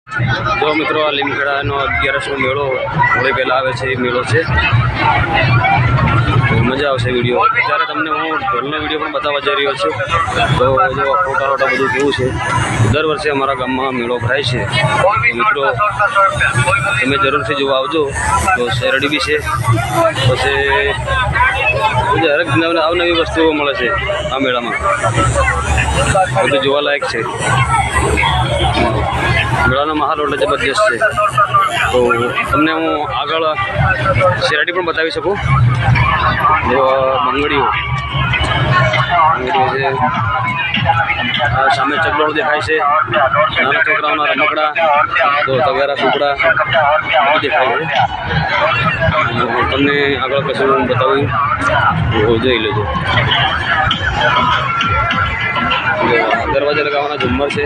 જો મિત્રો આ લીમખેડાનો 11સો મેળો હોળી પહેલાં આવે છે એ મેળો છે. મજા આવશે વિડીયો. ત્યારે તમને હું ઢોલનો વિડીયો પણ બતાવવા જઈ રહ્યો છું. તો જો ફોટા બધું કેવું છે. દર વર્ષે અમારા ગામમાં મેળો ભરાય છે. તો મિત્રો તમે જરૂરથી જોવા આવજો. તો શેરડી બી છે, પછી હરેક અવનવી વસ્તુઓ મળે છે આ મેળામાં. બધું જોવાલાયક છે. મેળાનો માહોલ એટલે જબરજસ્ત છે. તો તમને હું આગળ શેરડી પણ બતાવી શકું. જો મંગળીઓ છે, આ સામે ચકડોળ દેખાય છે, નાના છોકરાઓના રમકડા, તો તગારા સુપડા બધું દેખાય છે. તમને આગળ કશું હું બતાવી જોઈ લેજો. દરવાજા લગાવવાના ઝુમ્મર છે.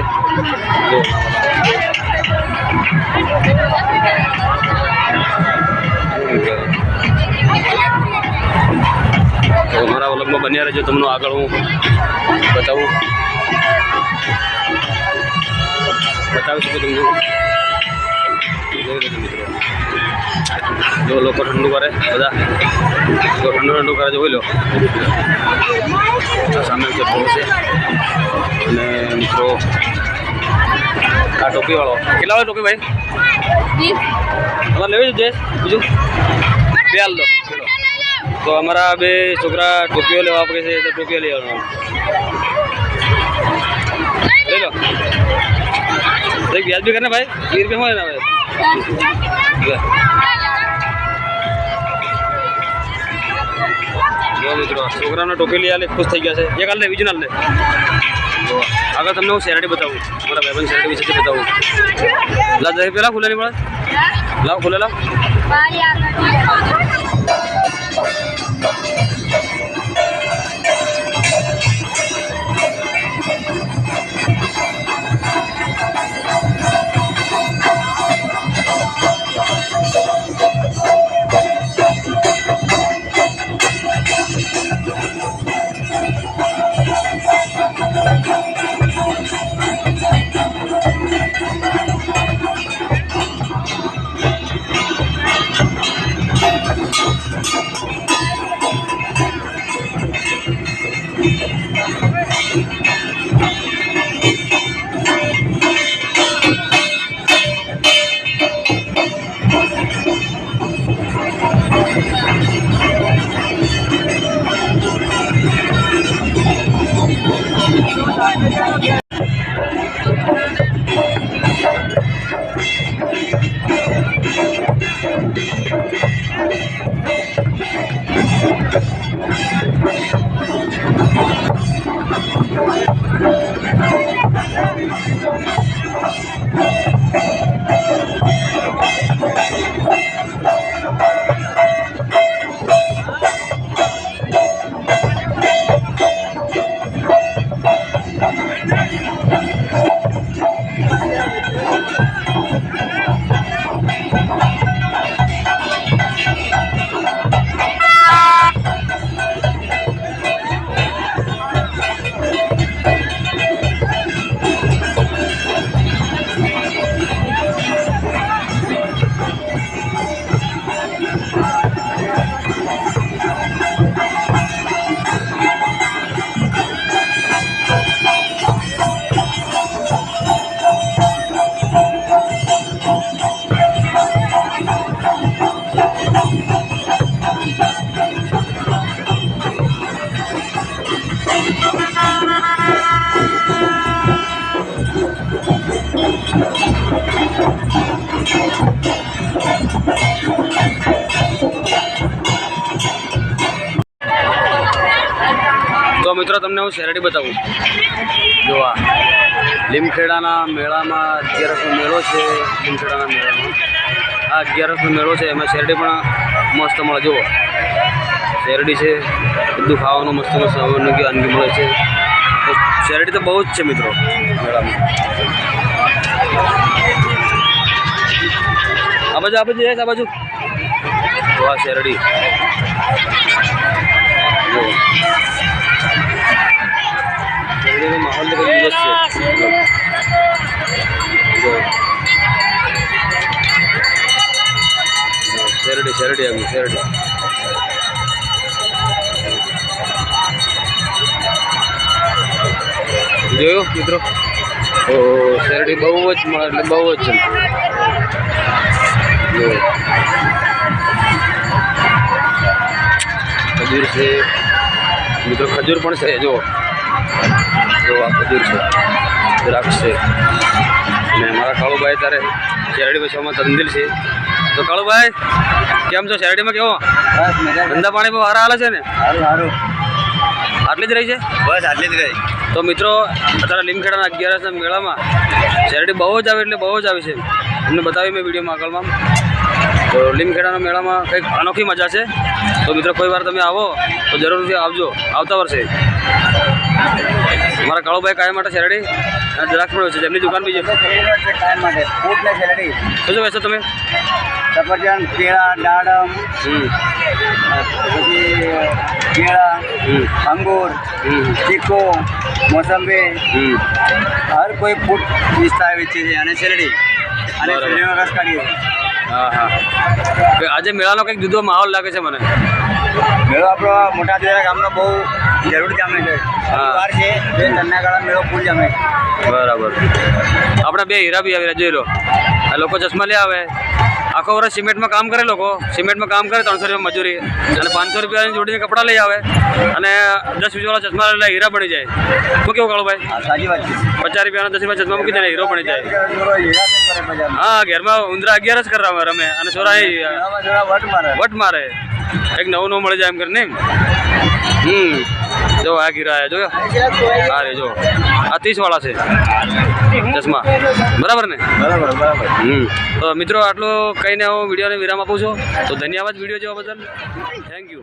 તો અમારા વ્લોગમાં બન્યા રહેજો. તમને આગળ હું બતાવી શકું તમને. મિત્રો જો લોકો ઠંડુ કરે, બધા તો ઠંડુ કરે જોઈ લો. સામે ચપ્પો છે. અને મિત્રો આ ટોપી વાળો કેટલા વાળો ટોપી ભાઈ તમારે લેવી છે? બીજું બે હાલ દો. તો અમારા બે છોકરા ટોપીઓ લેવા આપે છે, તો ટોપીઓ લઈ આવવાનું લઈ લો. વ્યાજ બી કરે ભાઈ, 20 રૂપિયા હોય ને ભાઈ. જો મિત્રો છોકરાને ટોપી લઈ આલે, ખુશ થઈ ગયા છે. એક હાલ લે, બીજું ના લે. તો આગળ તમને હું શેરડી બતાવું, મારા ભાઈબંધ શેરડી વિશે બતાવું. લા દહીં પેલા ખુલે નહીં મળે, લાવ ખુલે લાવ. તો મિત્રો તમને હું શેરડી બતાવું. જો આ લીમખેડાના મેળામાં 11સો મેળો છે. લીમખેડાના મેળામાં આ 11સો મેળો છે. એમાં શેરડી પણ મસ્ત મળે. જુઓ શેરડી છે, બધું ખાવાનું મસ્ત મસ્ત વાનગી મળે છે. શેરડી તો બહુ જ છે મિત્રો મેળામાં. આ બાજુ આ બાજુ તો આ શેરડી શેરડીનો માહોલ તો બીજો જ છે. શેરડી આવી શેરડી. જોયું મિત્રો? ઓ શેરડી બહુ જ મળે એટલે બહુ જ છે. જો ખજૂર છે મિત્રો, ખજૂર પણ છે. જો આ ખજૂર છે, દ્રાક્ષ છે. અને મારા કાળુભાઈ તારે શેરડી વેચવામાં તંદિલ છે. તો કાળુભાઈ કેમ છો? શેરડીમાં કેવો ધંધા પાણી બહુ સારા હાલે છે ને? આટલી જ રહી છે? બસ આટલી જ રહી. તો મિત્રો અત્યારે લીમખેડાના 11 મેળામાં શેરડી બહુ જ આવે એટલે બહુ જ આવી છે. તમને બતાવી મેં વિડીયોમાં આગળમાં. તો લીમખેડાના મેળામાં કંઈક અનોખી મજા છે. તો મિત્રો કોઈ વાર તમે આવો તો જરૂરથી આવજો આવતા વર્ષે. મારા કાળુભાઈ કાયમ માટે શેરડી અને દ્રાક્ષ પણ છે, જેમની દુકાન બી છે. કાયમ માટે ફૂટ ને શેરડી શું વેચો તમે? સફરજન, કેળા, દાડમ, પછી કેળા, અંગૂર, ચીકુ, મોસંબી, હર કોઈ ફૂટ વિસ્તાર વેચે છે. અને શેરડી અને શેરડીનો રસ કાઢીએ. હા હા. આજે મેળાનો કંઈક જુદો માહોલ લાગે છે મને. મેળો આપણો મોટા દ્વારા ગામનો બહુ જરૂર જામે છે. વાર છે બે તન્નાગાળા મેળો ફૂલ જામે. બરાબર. આપણે બે હીરા બી આવી રહ્યા, જોઈ લો. આ લોકો ચશ્મા લે આવે, આખો વર્ષ સિમેન્ટમાં કામ કરે. લોકો સિમેન્ટમાં કામ કરે, 300 રૂપિયા મજૂરી અને 500 રૂપિયાની જોડીને કપડાં લઈ આવે અને 10-20 વાળા ચશ્મા લઈને હીરા બની જાય. શું કેવું કાળુભાઈ? સાચી વાત છે. 50 રૂપિયાના 10 રૂપિયા ચશ્મા મૂકી દે હીરો બની જાય. વટ હા, ઘરમાં ઉંદરા 11 જ કરવા રમે અને છોરા મારે વટ મારે. એક નવું મળી જાય એમ કરીને. જો આ ગીરા જોયો? હા રે જો આ 30 વાળા છે ચશ્મા. બરાબર ને? બરાબર બરાબર. તો મિત્રો આટલું કહીને હું વિડીયોને વિરામ આપું છું. તો ધન્યવાદ વિડીયો જોવા બદલ. Thank you.